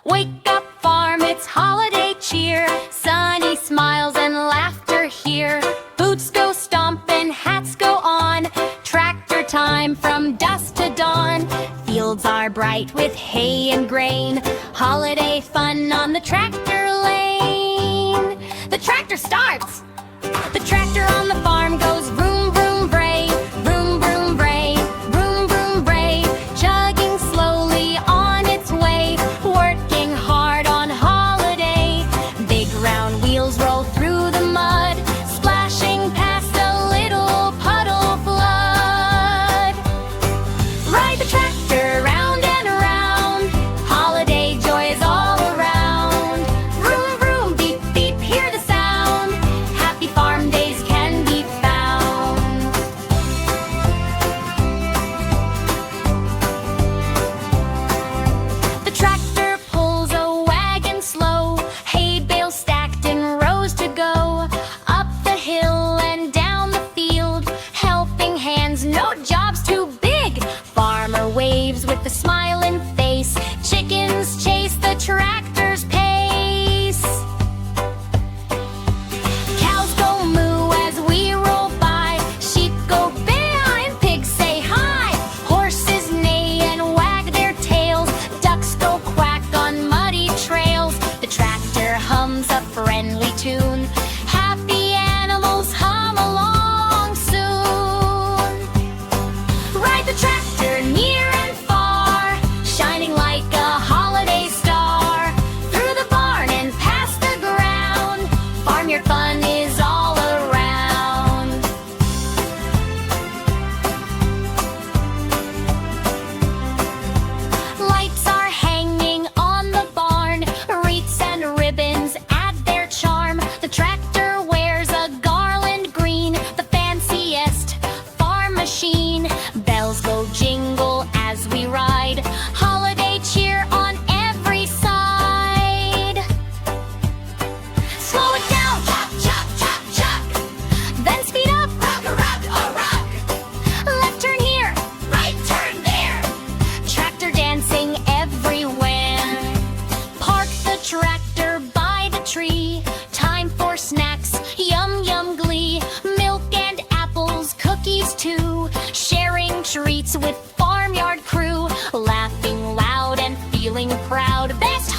Wake up farm, it's holiday cheer. Sunny smiles and laughter here. Boots go stomping, hats go on. Tractor time from dusk to dawn. Fields are bright with hay and grain. Holiday fun on the tractor lane. The tractor starts. The tractor on the farm goes vroom, vroom, bray. Vroom, vroom, bray. Vroom, vroom, bray. Chugging slowly on its way. Working hard on holiday. Big round wheels roll through the mud. Splashing past a little puddle flood. Ride the tractor round and around. Holiday joy is all around. Vroom, vroom, beep, beep, hear the sound. Happy farm days can be found. The tractor pulls a wagon slow. Hay bales stacked in rows to go. Up the hill and down the field. Helping hands, no job's too big. Farmer waves with a smiling face. Chickens chase the tractor's pace. Cows go moo as we roll by. Sheep go bay and pigs say hi. Horses neigh and wag their tails. Ducks go quack on muddy trails. The tractor hums a friendly tune. Happy animals hum along soon. Ride the tractor near and far, shining like a holiday star. Through the barn and past the ground, farmyard fun is all around. Lights are hanging on the barn. Wreaths and ribbons add their charm. The tractor wears a garland green, the fanciest farm machine. Bells go jingle as we ride. Holiday cheer on every side. Slow it down, chop, chop, chop, chop. Then speed up, rock, a rock, a rock. Left turn here, right turn there. Tractor dancing everywhere. Park the tractor by the tree. Time for snacks, yum, yum, glee. Milk and apples, cookies too. Sharing treats with farmyard crew. Laughing loud and feeling proud. Best